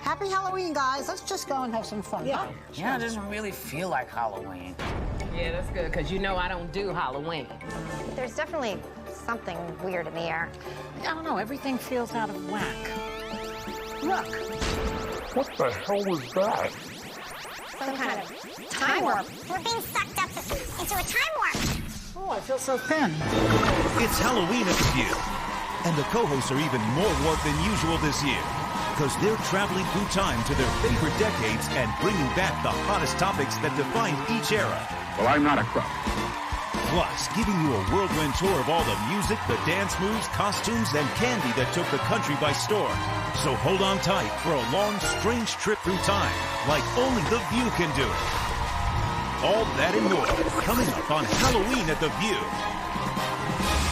Happy Halloween, guys. Let's just go and have some fun. Yeah. Huh? Yeah, it doesn't really feel like Halloween. Yeah, that's good, because you know I don't do Halloween. There's definitely something weird in the air. I don't know. Everything feels out of whack. Look. What the hell was that? Some kind of time warp. We're being sucked up into a time warp. Oh, I feel so thin. It's Halloween at the View, and the co-hosts are even more warped than usual this year, because they're traveling through time to their favorite decades and bringing back the hottest topics that defined each era. Well, I'm not a crook. Plus, giving you a whirlwind tour of all the music, the dance moves, costumes, and candy that took the country by storm. So hold on tight for a long, strange trip through time, like only the View can do it. All that and more, coming up on Halloween at the View.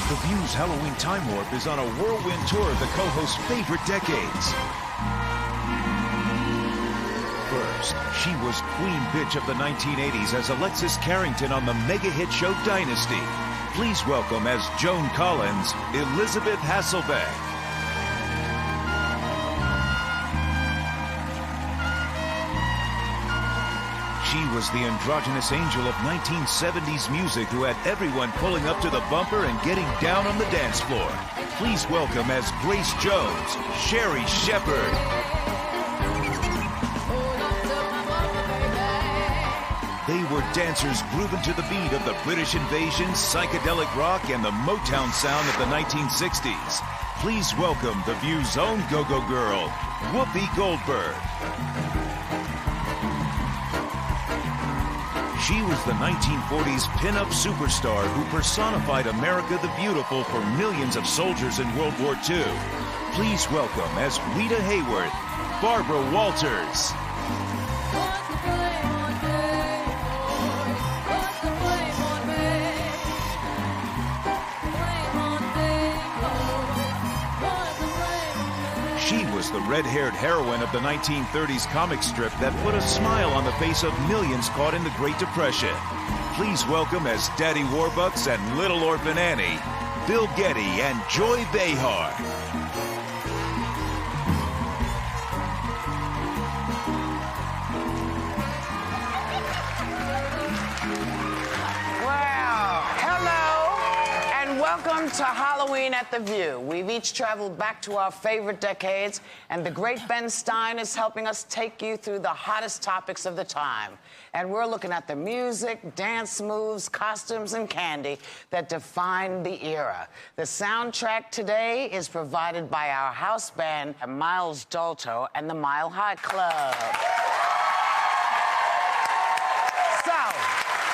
The View's Halloween Time Warp is on a whirlwind tour of the co-host's favorite decades. First, she was Queen Bitch of the 1980s as Alexis Carrington on the mega hit show Dynasty. Please welcome as Joan Collins, Elizabeth Hasselbeck. She was the androgynous angel of 1970s music who had everyone pulling up to the bumper and getting down on the dance floor. Please welcome as Grace Jones, Sherry Shepherd. They were dancers grooving to the beat of the British invasion, psychedelic rock, and the Motown sound of the 1960s. Please welcome the View's own go-go girl, Whoopi Goldberg. She was the 1940s pin-up superstar who personified America the Beautiful for millions of soldiers in World War II. Please welcome as Rita Hayworth, Barbara Walters. She was the red-haired heroine of the 1930s comic strip that put a smile on the face of millions caught in the Great Depression. Please welcome as Daddy Warbucks and Little Orphan Annie, Bill Getty and Joy Behar. Welcome to Halloween at the View. We've each traveled back to our favorite decades, and the great Ben Stein is helping us take you through the hottest topics of the time. And we're looking at the music, dance moves, costumes, and candy that defined the era. The soundtrack today is provided by our house band, Miles Dolto and the Mile High Club.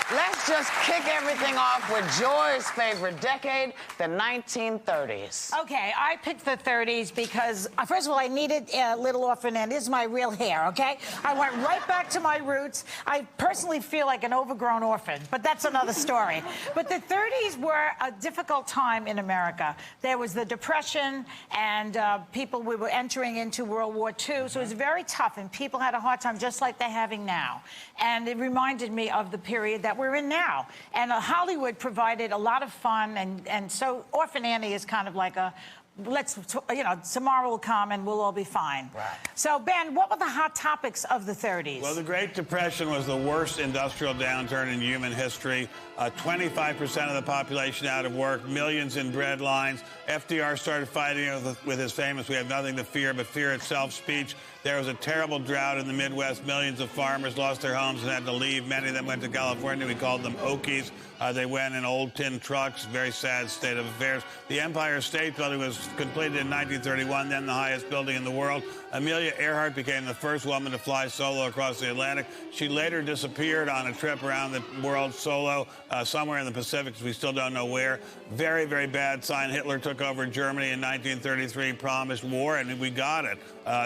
Let's just kick everything off with Joy's favorite decade, the 1930s. Okay, I picked the 30s because, first of all, I needed Little Orphan Annie. This is my real hair, okay? I went right back to my roots. I personally feel like an overgrown orphan, but that's another story. But the 30s were a difficult time in America. There was the Depression, and we were entering into World War II, so it was very tough, and people had a hard time just like they're having now. And it reminded me of the period that we're in now. And Hollywood provided a lot of fun, and so Orphan Annie is kind of like a, tomorrow will come and we'll all be fine. Right. So, Ben, what were the hot topics of the 30s? Well, the Great Depression was the worst industrial downturn in human history. 25% of the population out of work, millions in bread lines. FDR started fighting with his famous "We have nothing to fear but fear itself" speech. There was a terrible drought in the Midwest. Millions of farmers lost their homes and had to leave. Many of them went to California. We called them Okies. They went in old tin trucks. Very sad state of affairs. The Empire State Building was completed in 1931, then the highest building in the world. Amelia Earhart became the first woman to fly solo across the Atlantic. She later disappeared on a trip around the world solo, somewhere in the Pacific, we still don't know where. Very, very bad sign. Hitler took over Germany in 1933, promised war, and we got it.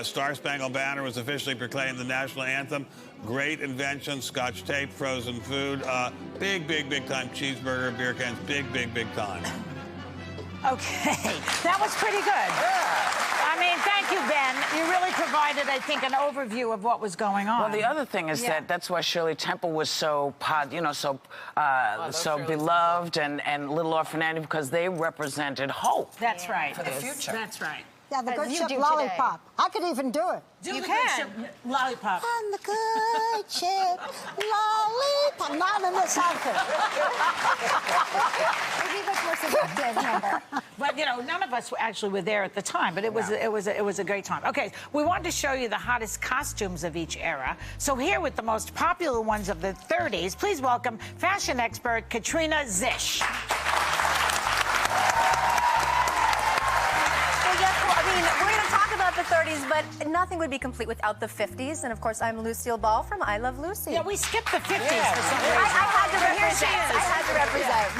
Star Spangled Banner was officially proclaimed the national anthem. Great invention, Scotch tape, frozen food, big, big, big time cheeseburger, beer cans, big, big, big time. Okay, that was pretty good. Yeah. I mean, thank you, Ben. You really provided, I think, an overview of what was going on. Well, the other thing is that's why Shirley Temple was so beloved, and Little Orphan Annie, because they represented hope. That's right. For the future. That's right. Yeah, the As good you ship do lollipop. I could even do it. Do You the can. good ship lollipop. On the good ship lollipop. Not in this outfit. Maybe that's more seductive, Amber. But you know, none of us actually were there at the time. But it was a great time. Okay, we wanted to show you the hottest costumes of each era. So here with the most popular ones of the 30s, please welcome fashion expert Katrina Zish. We're going to talk about the 30s, but nothing would be complete without the 50s. And of course, I'm Lucille Ball from I Love Lucy. Yeah, we skipped the 50s for some reason. I had to represent. Here she is. I had to represent.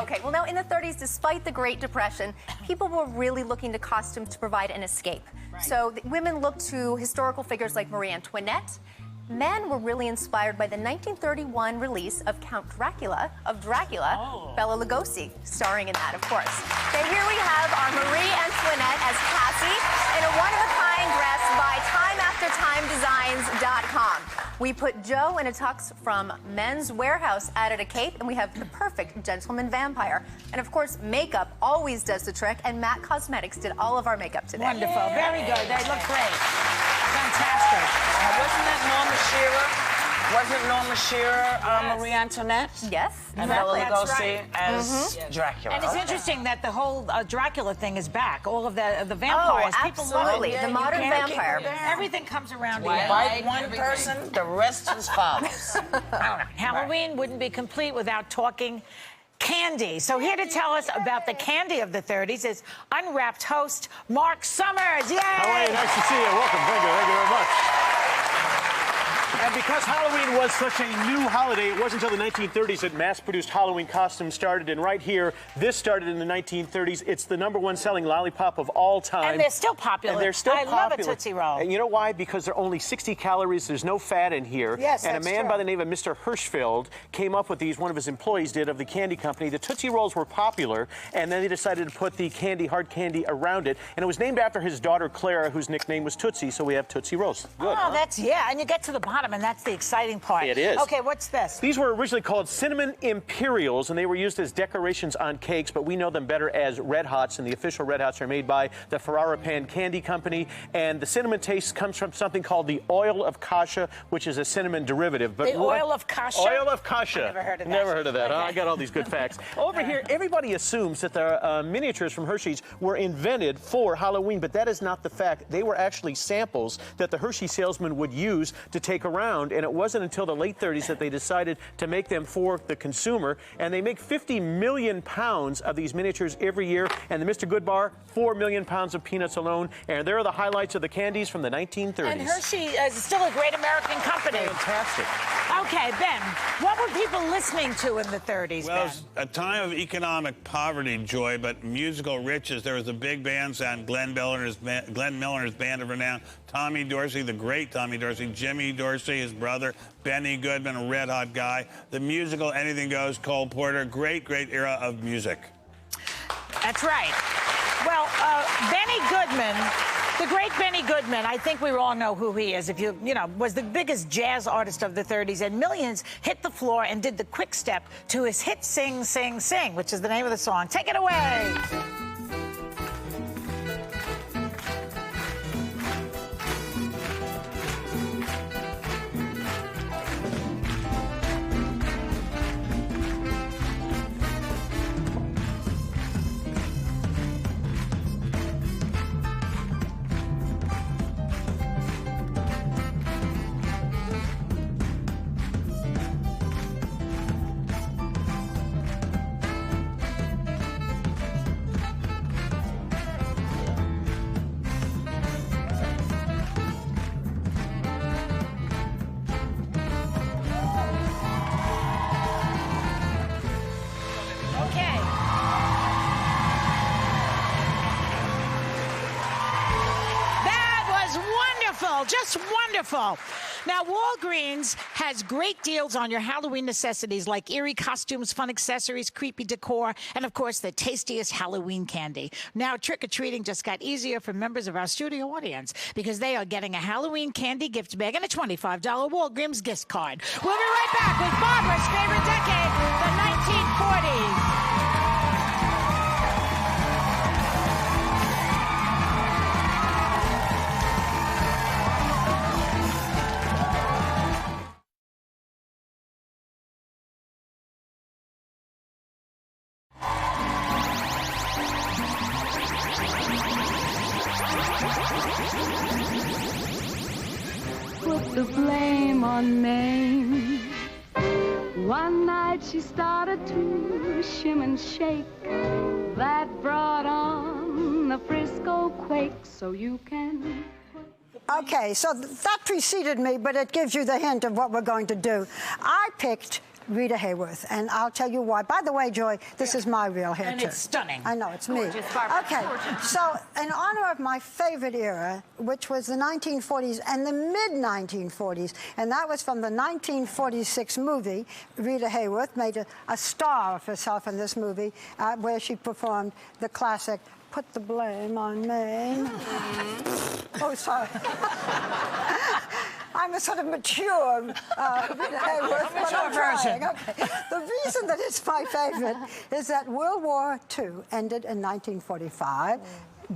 Okay. Well, now in the 30s, despite the Great Depression, people were really looking to costume to provide an escape. Right. So women looked to historical figures like Marie Antoinette. Men were really inspired by the 1931 release of Count Dracula, Bela Lugosi, starring in that, of course. So here we have our Marie Antoinette as Cassie in a one-of-a-kind dress by TimeAfterTimeDesigns.com. We put Joe in a tux from Men's Warehouse, added a cape, and we have the perfect gentleman vampire. And of course, makeup always does the trick, and MAC Cosmetics did all of our makeup today. Wonderful. Very good. They look great. Fantastic. Wasn't that Norma Shearer? Wasn't Norma Shearer Marie Antoinette? Yes. And Bela That's Lugosi right. as Dracula. And it's interesting that the whole Dracula thing is back. All of the vampires. Oh, People love absolutely. it. The modern You can't vampire. keep it down. Everything comes around You again. bite one person, the rest is follows. Halloween wouldn't be complete without talking candy. So here to tell us about the candy of the 30s is Unwrapped host Mark Summers. Yay! How are you? Nice to see you. Welcome. Thank you very much. And because Halloween was such a new holiday, it wasn't until the 1930s that mass-produced Halloween costumes started. And right here, this started in the 1930s. It's the #1 selling lollipop of all time. And they're still popular. And they're still I popular. love a Tootsie Roll. And you know why? Because they're only 60 calories. There's no fat in here. Yes, and a that's man true. by the name of Mr. Hirschfeld came up with these. One of his employees did, of the candy company. The Tootsie Rolls were popular, and then they decided to put the hard candy around it. And it was named after his daughter, Clara, whose nickname was Tootsie, so we have Tootsie Rolls. Good. Oh, that's, yeah, and you get to the bottom, and that's the exciting part. It is. Okay, what's this? These were originally called Cinnamon Imperials, and they were used as decorations on cakes, but we know them better as Red Hots, and the official Red Hots are made by the Ferrara Pan Candy Company, and the cinnamon taste comes from something called the oil of kasha, which is a cinnamon derivative. But The oil of kasha? Oil of kasha. I never heard of that. Never heard of that. Okay. Huh? I got all these good facts. Over here, everybody assumes that the miniatures from Hershey's were invented for Halloween, but that is not the fact. They were actually samples that the Hershey salesman would use to take around, and it wasn't until the late 30s that they decided to make them for the consumer, and they make 50 million pounds of these miniatures every year, and the Mr. Goodbar, 4 million pounds of peanuts alone, and there are the highlights of the candies from the 1930s. And Hershey is still a great American company. Fantastic. Okay, Ben, what were people listening to in the 30s, Well, Ben? it's a time of economic poverty, Joy, but musical riches. There was a big band sound. Glenn Miller and his band of renown. Tommy Dorsey, the great Tommy Dorsey. Jimmy Dorsey, his brother. Benny Goodman, a red hot guy. The musical Anything Goes. Cole Porter. Great, great era of music. That's right. Well, Benny Goodman, the great Benny Goodman, I think we all know who he is. If you know, was the biggest jazz artist of the 30s, and millions hit the floor and did the quick step to his hit Sing, Sing, Sing, which is the name of the song. Take it away. Okay. That was wonderful, just wonderful. Now, Walgreens has great deals on your Halloween necessities like eerie costumes, fun accessories, creepy decor, and of course, the tastiest Halloween candy. Now, trick-or-treating just got easier for members of our studio audience because they are getting a Halloween candy gift bag and a $25 Walgreens gift card. We'll be right back with Barbara's favorite decade, the 1940s. Put the blame on Maine. One night she started to shim and shake. That brought on the Frisco quake, so you can... Okay, so that preceded me, but it gives you the hint of what we're going to do. I picked Rita Hayworth, and I'll tell you why. By the way, Joy, this is my real hair, and too. it's stunning. I know, it's me. Gorgeous, Barbara. Okay, Gorgeous. so in honor of my favorite era, which was the 1940s and the mid-1940s, and that was from the 1946 movie, Rita Hayworth made a star of herself in this movie, where she performed the classic Put the Blame on Maine. Oh, sorry. I'm a sort of mature Rita Hayworth, but I'm trying. Okay. The reason that it's my favorite is that World War II ended in 1945.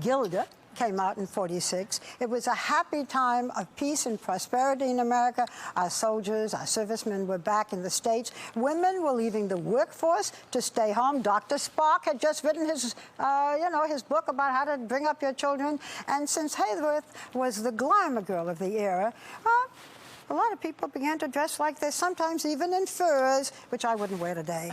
Gilda came out in 46. It was a happy time of peace and prosperity in America. Our soldiers, our servicemen were back in the States. Women were leaving the workforce to stay home. Dr. Spock had just written his, his book about how to bring up your children. And since Hayworth was the glamour girl of the era, a lot of people began to dress like this, sometimes even in furs, which I wouldn't wear today.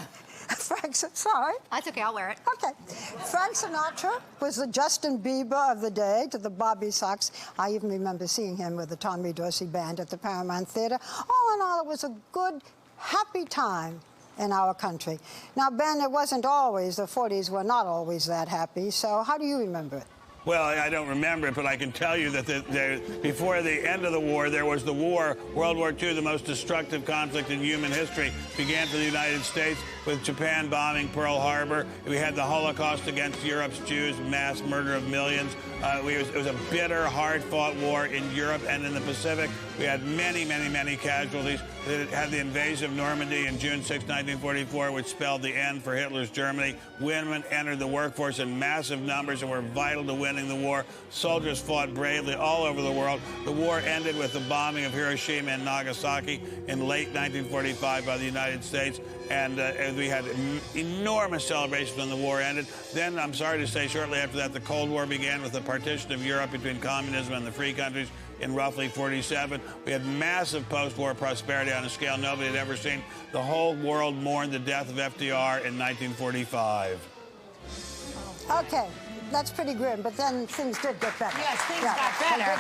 Sorry. That's okay, I'll wear it. Okay. Frank Sinatra was the Justin Bieber of the day to the Bobby Sox. I even remember seeing him with the Tommy Dorsey Band at the Paramount Theater. All in all, it was a good, happy time in our country. Now, Ben, it wasn't always, the 40s were not always that happy, so how do you remember it? Well, I don't remember it, but I can tell you that before the end of the war, there was the war, World War II, the most destructive conflict in human history, began for the United States with Japan bombing Pearl Harbor. We had the Holocaust against Europe's Jews, mass murder of millions. It was a bitter, hard-fought war in Europe and in the Pacific. We had many, many, many casualties. It had the invasion of Normandy in June 6, 1944, which spelled the end for Hitler's Germany. Women entered the workforce in massive numbers and were vital to winning the war. Soldiers fought bravely all over the world. The war ended with the bombing of Hiroshima and Nagasaki in late 1945 by the United States. And we had enormous celebrations when the war ended. Then, I'm sorry to say, shortly after that, the Cold War began with the partition of Europe between communism and the free countries in roughly 47. We had massive post-war prosperity on a scale nobody had ever seen. The whole world mourned the death of FDR in 1945. Okay. That's pretty grim, but then things did get better. Yes, things got better.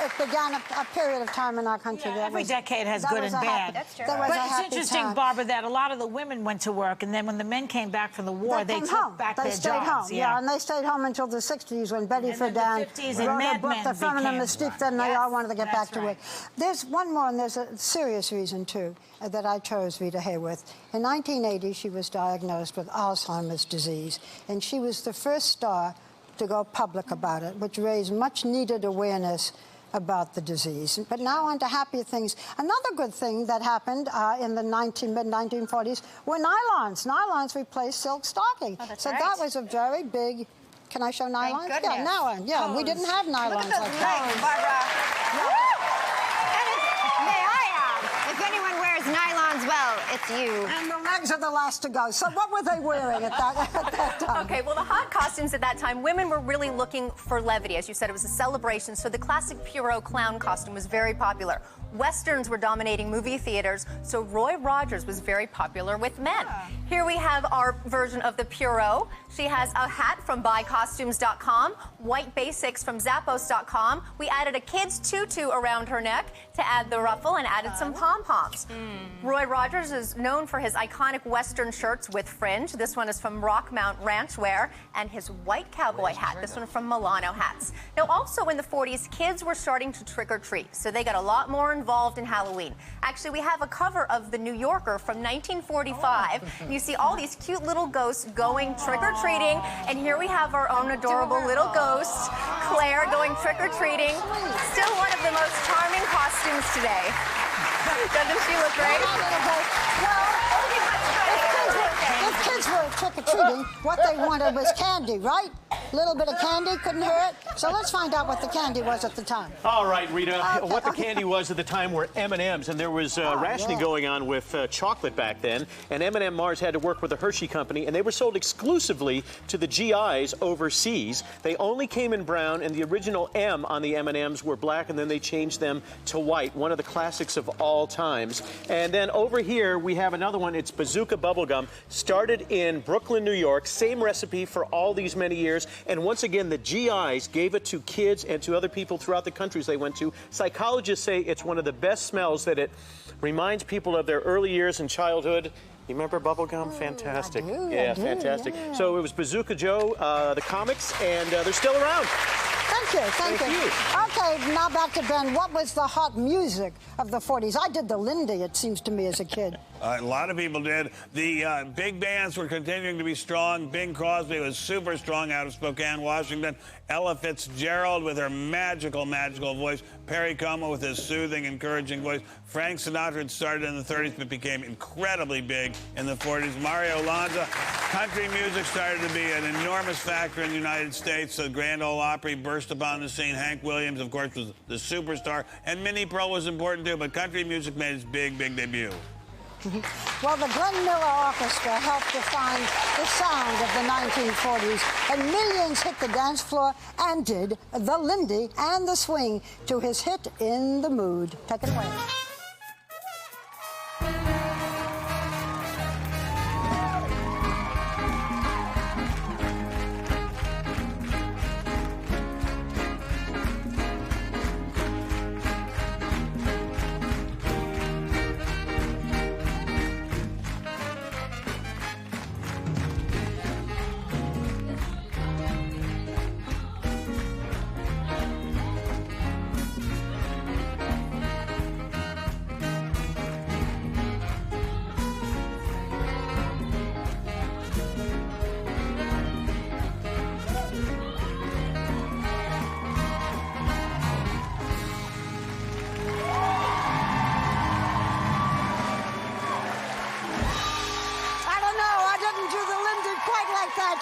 It began a period of time in our country. Yeah, every decade has good and bad. That's true. But it's interesting, Barbara, that a lot of the women went to work, and then when the men came back from the war, they took back their jobs. They stayed home, yeah, and they stayed home until the 60s when Betty Friedan wrote a book, The Feminine Mystique, then they all wanted to get back to work. There's one more, and there's a serious reason, too, that I chose Rita Hayworth. In 1980, she was diagnosed with Alzheimer's disease, and she was the first star to go public about it, which raised much-needed awareness about the disease. But now on to happier things. Another good thing that happened in the mid-1940s were nylons. Nylons replaced silk stocking. Oh, that's so right. that was a very big... Can I show nylons? Thank Yeah, goodness. nylon. Yeah, we didn't have nylons Look at like those that. legs, Barbara. May I add, if anyone wears nylons well, it's you. And the legs are the last to go. So what were they wearing at that time? Okay, well, the hot costumes at that time, women were really looking for levity. As you said, it was a celebration, so the classic Pierrot clown costume was very popular. Westerns were dominating movie theaters, so Roy Rogers was very popular with men. Here we have our version of the Pierrot. She has a hat from buycostumes.com, white basics from zappos.com. We added a kid's tutu around her neck to add the ruffle and added some pom-poms. Roy Rogers is known for his iconic Western shirts with fringe. This one is from Rockmount Ranchwear, and his white cowboy hat. This one from Milano Hats. Now, also in the 40s, kids were starting to trick-or-treat, so they got a lot more involved in Halloween. Actually, we have a cover of The New Yorker from 1945. You see all these cute little ghosts going trick-or-treating, and here we have our own adorable little ghost, Claire, going trick-or-treating. Still one of the most charming costumes today. Doesn't she look great? If kids were trick-or-treating, what they wanted was candy, right? A little bit of candy couldn't hurt. So let's find out what the candy was at the time. All right, Rita. Okay, What the candy was at the time were M&Ms, and there was rationing going on with chocolate back then. And M&M Mars had to work with the Hershey Company, and they were sold exclusively to the GIs overseas. They only came in brown, and the original M on the M&Ms were black, and then they changed them to white. One of the classics of all times. And then over here we have another one. It's Bazooka Bubblegum. Started in Brooklyn, New York. Same recipe for all these many years. And once again, the GIs gave it to kids and to other people throughout the countries they went to. Psychologists say it's one of the best smells, that it reminds people of their early years in childhood. You remember bubblegum? Fantastic. I do, Fantastic. yeah. So it was Bazooka Joe, the comics, and they're still around. Thank you. Okay, now back to Ben. What was the hot music of the 40s? I did the Lindy, it seems to me, as a kid. A lot of people did. The big bands were continuing to be strong. Bing Crosby was super strong out of Spokane, Washington. Ella Fitzgerald with her magical, magical voice. Perry Como with his soothing, encouraging voice. Frank Sinatra had started in the 30s but became incredibly big in the 40s. Mario Lanza. Country music started to be an enormous factor in the United States. The Grand Ole Opry burst upon the scene. Hank Williams, of course, was the superstar. And Minnie Pearl was important, too. But country music made its big, big debut. Well, the Glenn Miller Orchestra helped define the sound of the 1940s, and millions hit the dance floor and did the Lindy and the swing to his hit In the Mood. Take it away.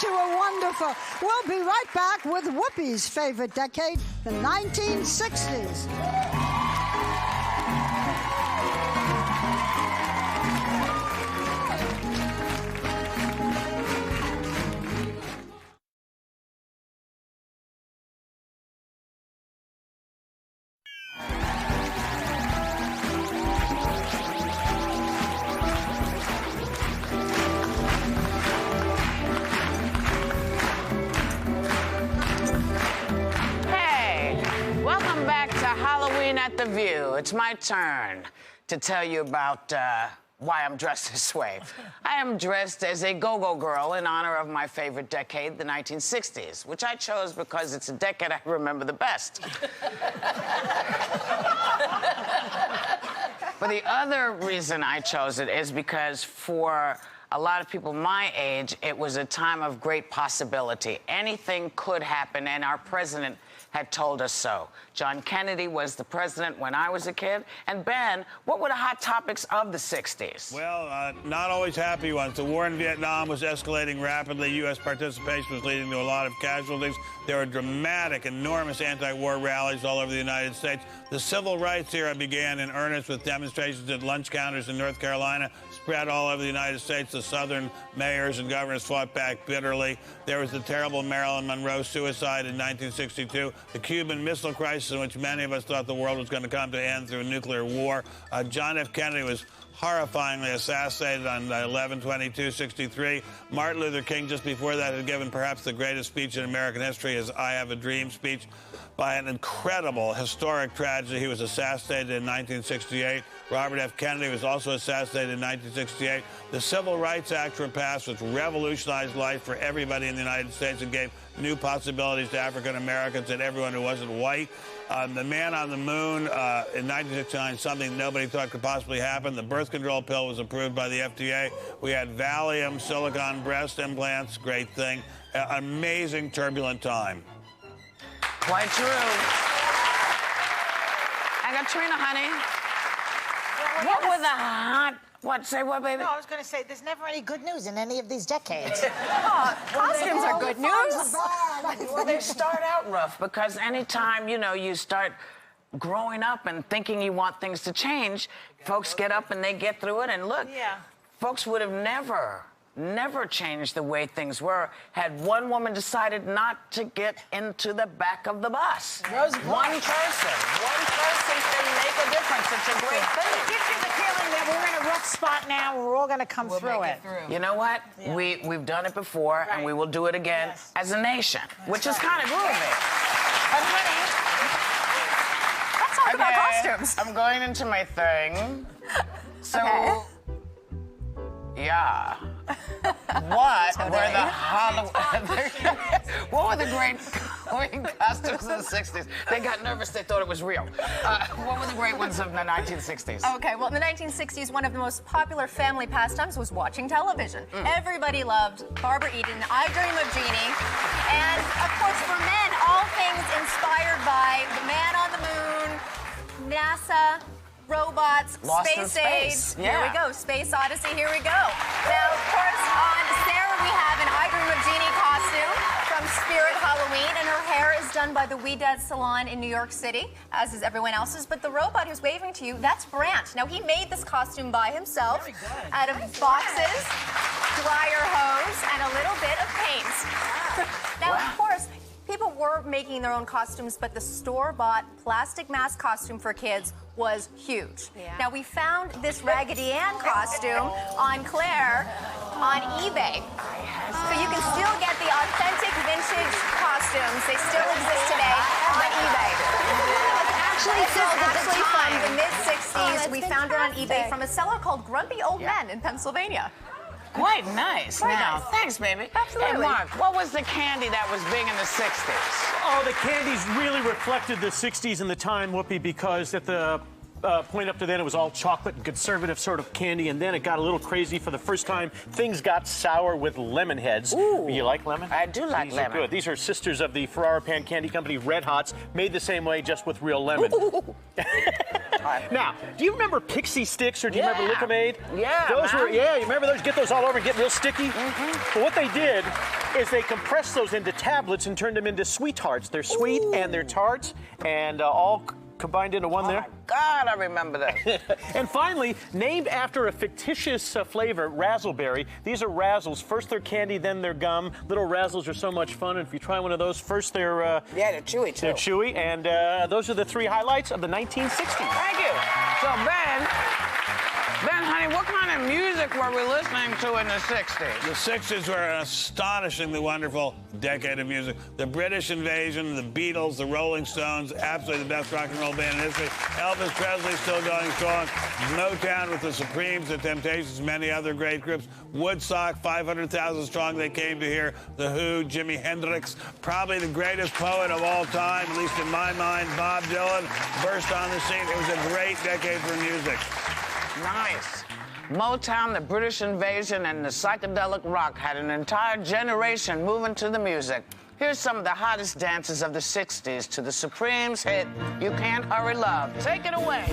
You were wonderful. We'll be right back with Whoopi's favorite decade, the 1960s. At The View, it's my turn to tell you about why I'm dressed this way. I am dressed as a go-go girl in honor of my favorite decade, the 1960s, which I chose because it's a decade I remember the best. But the other reason I chose it is because for a lot of people my age, it was a time of great possibility. Anything could happen, and our president had told us so. John Kennedy was the president when I was a kid. And Ben, what were the hot topics of the 60s? Well, not always happy ones. The war in Vietnam was escalating rapidly. U.S. participation was leading to a lot of casualties. There were dramatic, enormous anti-war rallies all over the United States. The civil rights era began in earnest with demonstrations at lunch counters in North Carolina, spread all over the United States. The Southern mayors and governors fought back bitterly. There was the terrible Marilyn Monroe suicide in 1962, the Cuban Missile Crisis, in which many of us thought the world was going to come to an end through a nuclear war. John F. Kennedy was horrifyingly assassinated on 11/22/63. Martin Luther King, just before that, had given perhaps the greatest speech in American history, his I Have a Dream speech. By an incredible, historic tragedy, he was assassinated in 1968. Robert F. Kennedy was also assassinated in 1968. The Civil Rights Act was passed, which revolutionized life for everybody in the United States and gave new possibilities to African Americans and everyone who wasn't white. The man on the moon in 1969, something nobody thought could possibly happen. The birth control pill was approved by the FDA. We had Valium, silicone breast implants, great thing. Amazing, turbulent time. Quite true. I got Trina, honey. What were the hot... What? Say what, baby? No, I was going to say, there's never any good news in any of these decades. Costumes are good news. Well, they start out rough because anytime, you know, you start growing up and thinking you want things to change, folks get up and they get through it. And look, folks would have never changed the way things were had one woman decided not to get into the back of the bus. One person can make a difference. It's a great thing. It gives you the feeling that we're in a rough spot now and we're all going to come through it. You know what? We've done it before, and we will do it again as a nation, which is kind of groovy. But honey, let's talk about costumes. I'm going into my thing. So, yeah. What were the great Halloween costumes in the 60s? They got nervous. They thought it was real. What were the great ones of the 1960s? Okay, well, in the 1960s, one of the most popular family pastimes was watching television. Everybody loved Barbara Eden, I Dream of Jeannie. And, of course, for men, all things inspired by the Man on the Moon, NASA, robots, Lost in Space Age. Yeah. Here we go. Space Odyssey, here we go. Now, of course, on Sarah, we have an I Dream of Jeannie costume from Spirit Halloween, and her hair is done by the We Dad Salon in New York City, as is everyone else's. But the robot who's waving to you, that's Brant. Now, he made this costume by himself out of boxes, dryer hose, and a little bit of paint. Now, of course, people were making their own costumes, but the store-bought plastic mask costume for kids was huge. Now, we found this Raggedy Ann costume on Claire on eBay. So you can still get the authentic vintage costumes. They still exist today on eBay. This is actually from the mid-60s. We found it on eBay from a seller called Grumpy Old Men in Pennsylvania. Quite nice. Thanks, baby. Absolutely. Hey, Mark, what was the candy that was big in the 60s? Oh, the candies really reflected the 60s and the time, Whoopi, because at the point up to then it was all chocolate and conservative sort of candy, and then it got a little crazy for the first time. Things got sour with lemon heads. Ooh. You like lemon? I do like These lemon. are good. These are sisters of the Ferrara Pan Candy Company, Red Hots, made the same way, just with real lemon. Now, do you remember Pixie Sticks, or do you remember Lick-O-Maid? Yeah, Those man. were, you remember those? Get those all over and get real sticky? But what they did is they compressed those into tablets and turned them into sweethearts. They're sweet and they're tarts, and all combined into one there. Oh, my God, I remember that. And finally, named after a fictitious flavor, Razzleberry. These are Razzles. First they're candy, then they're gum. Little Razzles are so much fun, and if you try one of those, first they're... they're chewy, too. They're chewy, and those are the three highlights of the 1960s. Thank you. So, Ben, honey, what kind of music were we listening to in the 60s? The 60s were an astonishingly wonderful decade of music. The British Invasion, the Beatles, the Rolling Stones, absolutely the best rock and roll band in history. Elvis Presley still going strong. Motown with the Supremes, the Temptations, many other great groups. Woodstock, 500,000 strong. They came to hear The Who, Jimi Hendrix, probably the greatest poet of all time, at least in my mind, Bob Dylan, burst on the scene. It was a great decade for music. Nice. Motown, the British Invasion, and the psychedelic rock had an entire generation moving to the music. Here's some of the hottest dances of the 60s to the Supremes hit, You Can't Hurry Love. Take it away.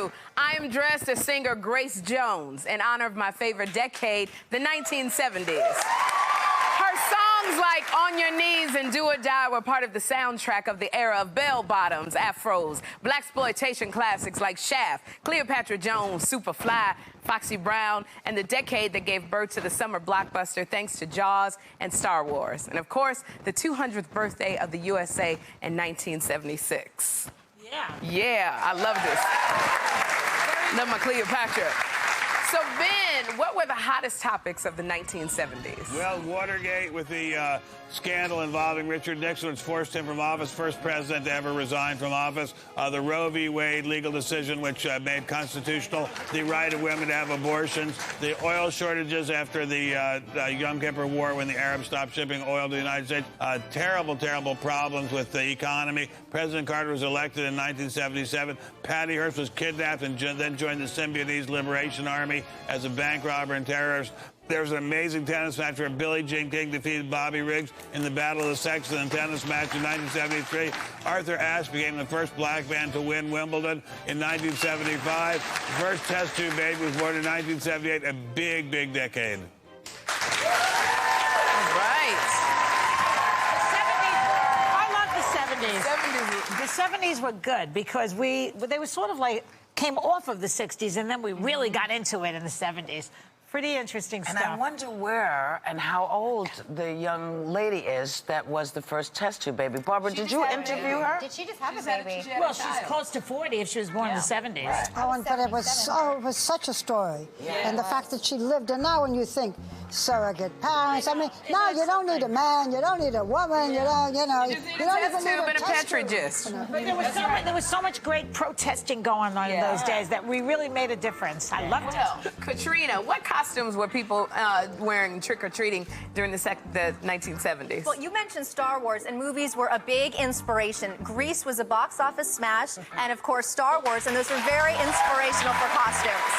2, I am dressed as singer Grace Jones in honor of my favorite decade, the 1970s. Her songs like On Your Knees and Do or Die were part of the soundtrack of the era of bell-bottoms, afros, blaxploitation classics like Shaft, Cleopatra Jones, Superfly, Foxy Brown, and the decade that gave birth to the summer blockbuster thanks to Jaws and Star Wars. And of course, the 200th birthday of the USA in 1976. Yeah, I love this. Love my Cleopatra. So, Ben, what were the hottest topics of the 1970s? Well, Watergate with the scandal involving Richard Nixon, which forced him from office, first president to ever resign from office. The Roe v. Wade legal decision, which made constitutional the right of women to have abortions. The oil shortages after the Yom Kippur War when the Arabs stopped shipping oil to the United States. Terrible, terrible problems with the economy. President Carter was elected in 1977. Patty Hearst was kidnapped and then joined the Symbionese Liberation Army as a bank robber and terrorist. There was an amazing tennis match where Billie Jean King defeated Bobby Riggs in the Battle of the Sexes in a tennis match in 1973. Arthur Ashe became the first black man to win Wimbledon in 1975. The first test tube baby was born in 1978. A big, big decade. The 70s were good because they were sort of like came off of the 60s and then we really got into it in the 70s. Pretty interesting stuff. And I wonder where and how old the young lady is that was the first test tube baby. Barbara, did you interview her? Did she just have a baby? Well, she's close to 40 if she was born in the 70s. Right. Oh, but it was such a story. Yeah. And the fact that she lived, and now when you think surrogate parents, I mean, now you don't need a man, you don't need a woman, you don't even need a Petri dish. But there was so much great protesting going on in those days that we really made a difference. I loved it. Katrina, what costumes were people wearing trick-or-treating during the 1970s? Well, you mentioned Star Wars, and movies were a big inspiration. Grease was a box office smash, and of course Star Wars, and those were very inspirational for costumes.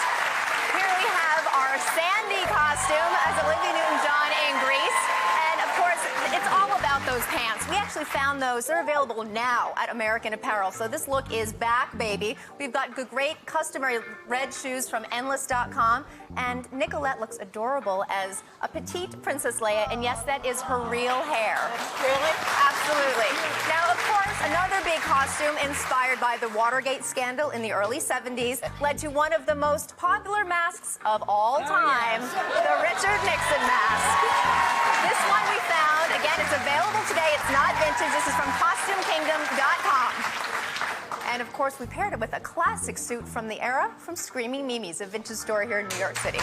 Here we have our Sandy costume as Olivia Newton-John in Grease. And of course, it's all about those pants. We actually found those. They're available now at American Apparel. So this look is back, baby. We've got great customary red shoes from Endless.com. And Nicolette looks adorable as a petite Princess Leia. And yes, that is her real hair. Really? Absolutely. Now, of course, another big costume inspired by the Watergate scandal in the early 70s led to one of the most popular masks of all time, the Richard Nixon mask. This one we found, again, it's available today. It's not vintage. This is from CostumeKingdom.com. And of course, we paired it with a classic suit from the era from Screaming Mimi's, a vintage store here in New York City.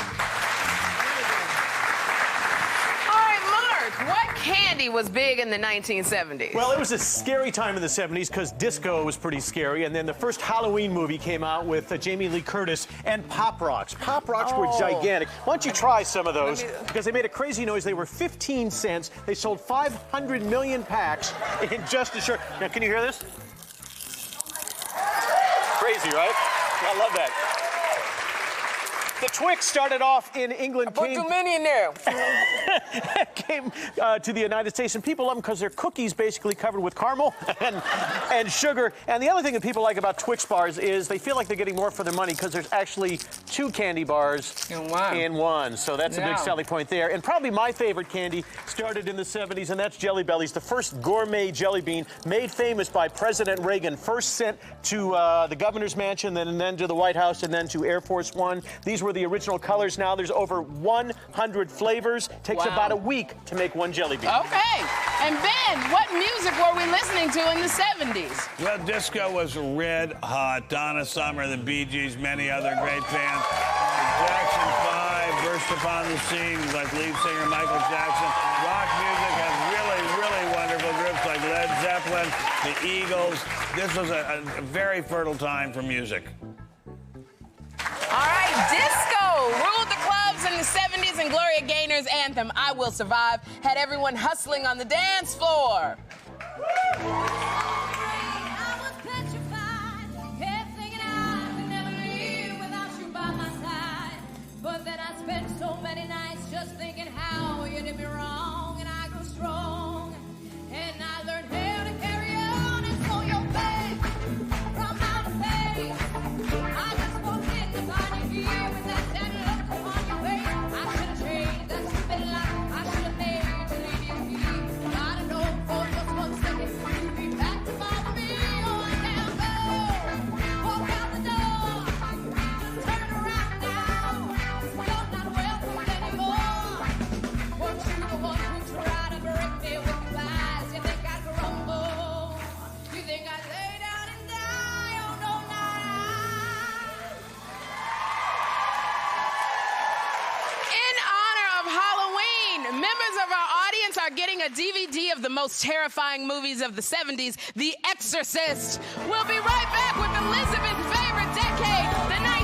What candy was big in the 1970s? Well, it was a scary time in the 70s because disco was pretty scary. And then the first Halloween movie came out with Jamie Lee Curtis and Pop Rocks. Pop Rocks were gigantic. Why don't you try some of those? Because they made a crazy noise. They were 15 cents. They sold 500 million packs in just a short... Now, can you hear this? Crazy, right? I love that. The Twix started off in England. Put too many in there. Came to the United States, and people love them because they're cookies basically covered with caramel and sugar. And the other thing that people like about Twix bars is they feel like they're getting more for their money because there's actually 2 candy bars in one. So that's a big selling point there. And probably my favorite candy started in the 70s, and that's Jelly Bellies, the first gourmet jelly bean made famous by President Reagan, first sent to the governor's mansion, then to the White House, and then to Air Force One. These were the original colors. Now there's over 100 flavors. Takes about a week to make one jelly bean. Okay. And Ben, what music were we listening to in the 70s? Well, disco was red hot. Donna Summer, the Bee Gees, many other great bands. The Jackson 5 burst upon the scene like lead singer Michael Jackson. Rock music has really wonderful groups like Led Zeppelin, the Eagles. This was a very fertile time for music. All right, disco ruled the clubs in the 70s, and Gloria Gaynor's anthem, I Will Survive, had everyone hustling on the dance floor. But then I spent so many nights just thinking how you did me wrong, and I grew strong, and I learned how to carry on, and so you're back from outer space. I just a DVD of the most terrifying movies of the 70s, The Exorcist. We'll be right back with Elizabeth's favorite decade, the 1980s.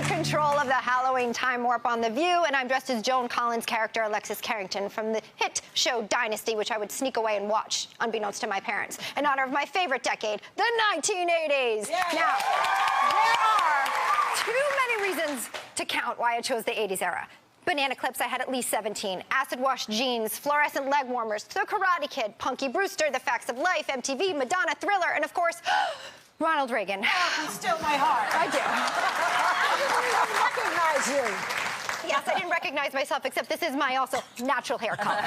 Control of the Halloween time warp on The View, and I'm dressed as Joan Collins' character, Alexis Carrington, from the hit show Dynasty, which I would sneak away and watch, unbeknownst to my parents, in honor of my favorite decade, the 1980s. Yeah. Now, there are too many reasons to count why I chose the 80s era. Banana clips, I had at least 17. Acid wash jeans, fluorescent leg warmers, The Karate Kid, Punky Brewster, The Facts of Life, MTV, Madonna, Thriller, and of course, Ronald Reagan. Oh, still my heart. I do. I recognize you. Yes, I didn't recognize myself, except this is my also natural hair color.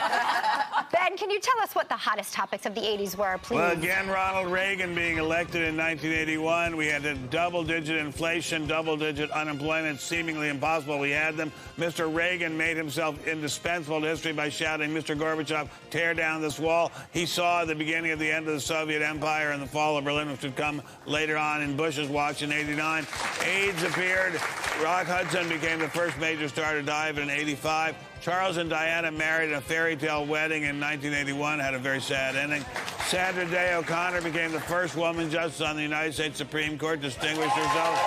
Ben, can you tell us what the hottest topics of the 80s were, please? Well, again, Ronald Reagan being elected in 1981. We had a double-digit inflation, double-digit unemployment, seemingly impossible. We had them. Mr. Reagan made himself indispensable to history by shouting, Mr. Gorbachev, tear down this wall. He saw the beginning of the end of the Soviet Empire and the fall of Berlin, which would come later on in Bush's watch in 89. AIDS appeared. Rock Hudson became the first major star to die in 85. Charles and Diana married in a fairy tale wedding in 1981, had a very sad ending. Sandra Day O'Connor became the first woman justice on the United States Supreme Court, distinguished herself.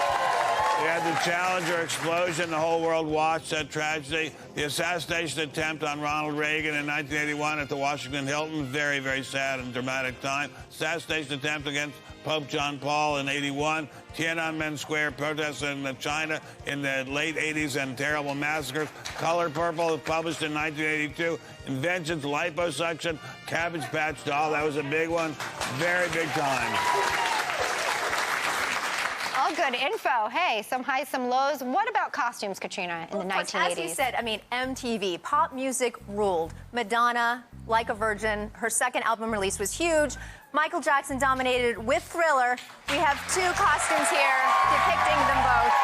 We had the Challenger explosion. The whole world watched that tragedy. The assassination attempt on Ronald Reagan in 1981 at the Washington Hilton. Very, very sad and dramatic time. Assassination attempt against Pope John Paul in 81. Tiananmen Square protests in China in the late 80s and terrible massacres. Color Purple, published in 1982. Inventions, liposuction, Cabbage Patch Doll. That was a big one. Very big time. All good info. Hey, some highs, some lows. What about costumes, Katrina, in the 1980s? As you said, I mean, MTV, pop music ruled. Madonna, Like a Virgin, her second album release was huge. Michael Jackson dominated with Thriller. We have two costumes here depicting them both.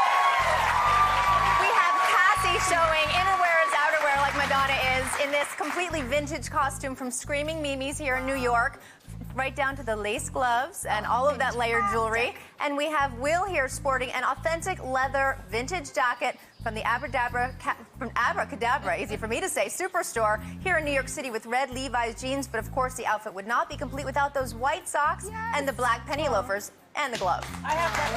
We have Cassie showing innerwear as outerwear like Madonna is in this completely vintage costume from Screaming Mimi's here in New York. Right down to the lace gloves and all of that layered jewelry. And we have Will here sporting an authentic leather vintage jacket from the Abracadabra, easy for me to say, Superstore here in New York City with red Levi's jeans. But of course, the outfit would not be complete without those white socks and the black penny loafers and the glove. I have that.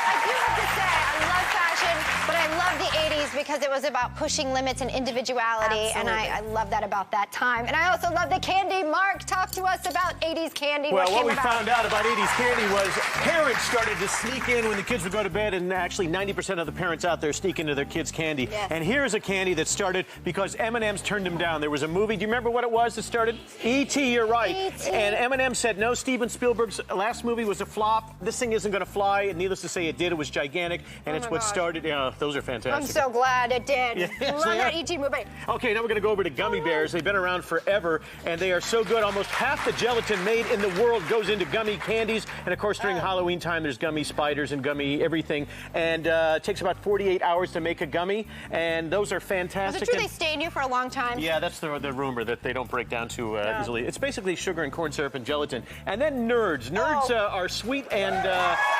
I do have to say, I love fashion, but I love the 80s because it was about pushing limits and individuality. Absolutely. And I love that about that time. And I also love the candy. Mark, talk to us about 80s candy. Well, what we about? found out about 80s candy was parents started to sneak in when the kids would go to bed, and actually 90% of the parents out there sneak into their kids' candy. Yes. And here's a candy that started because M&M's turned them down. There was a movie. Do you remember what it was that started? E.T., you're right. E.T. And M&M said, no, Steven Spielberg's last movie was a flop. This thing isn't going to fly. And needless to say, it did. It was gigantic. And it's what started. Yeah, those are fantastic. I'm so glad it did. Yes, Love that E.T. movie. Okay, now we're going to go over to gummy bears. They've been around forever, and they are so good. Almost half the gelatin made in the world goes into gummy candies. And, of course, during Halloween time, there's gummy spiders and gummy everything. And it takes about 48 hours to make a gummy, and those are fantastic. Is it true they stay in you for a long time? Yeah, that's the rumor, that they don't break down too easily. It's basically sugar and corn syrup and gelatin. And then Nerds. Nerds are sweet and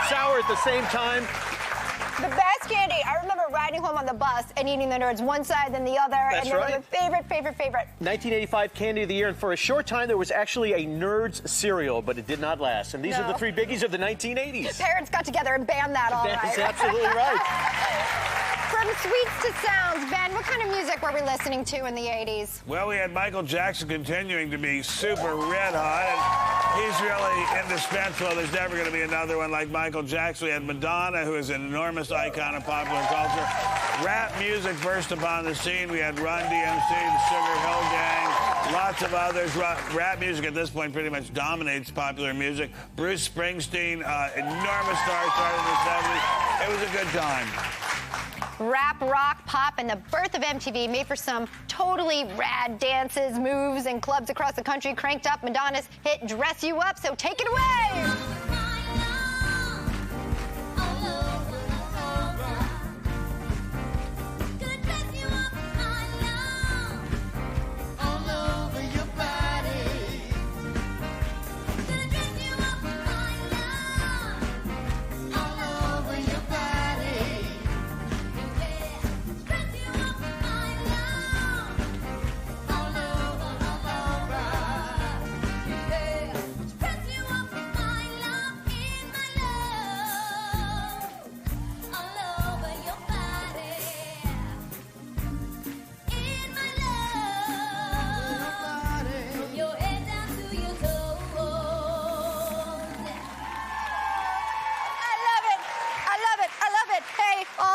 sour at the same time. The best candy. I remember riding home on the bus and eating the Nerds one side then the other. That's and they right. were my favorite. 1985 Candy of the Year, and for a short time there was actually a Nerds cereal, but it did not last. And these are the three biggies of the 1980s. Parents got together and banned that all right. That's absolutely right. From sweets to sounds, Ben, what kind of music were we listening to in the 80s? Well, we had Michael Jackson continuing to be super red hot, and he's really indispensable. There's never going to be another one like Michael Jackson. We had Madonna, who is an enormous icon of popular culture. Rap music burst upon the scene. We had Run DMC, the Sugar Hill Gang, Lots of others. Rap music at this point pretty much dominates popular music. Bruce Springsteen, enormous star, started in the 70s. It was a good time. Rap, rock, pop, and the birth of MTV made for some totally rad dances, moves, and clubs across the country. Cranked up Madonna's hit Dress You Up, so take it away!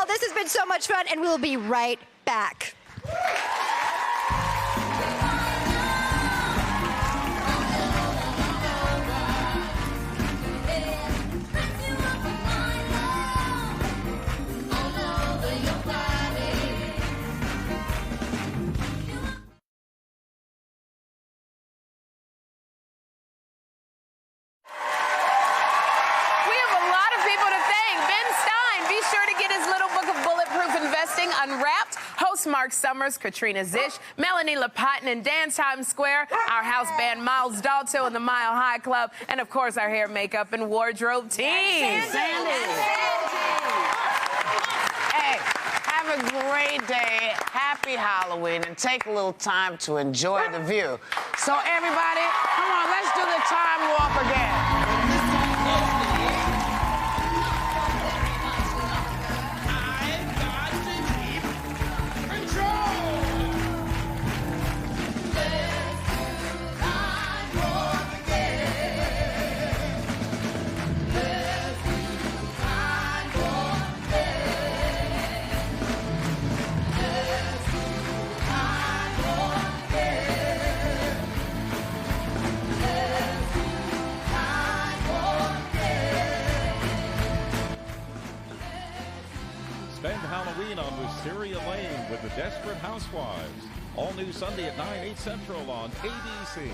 This has been so much fun, and we'll be right back. Unwrapped, host Mark Summers, Katrina Zish, Melanie LaPatin in Dance Time Square, our house band Miles Dalto and the Mile High Club, and of course our hair, makeup, and wardrobe team. Sandy. Hey, have a great day, happy Halloween, and take a little time to enjoy the view. So everybody, come on, let's do the time warp again. Spend Halloween on Wisteria Lane with the Desperate Housewives. All new Sunday at 9, 8 Central on ABC.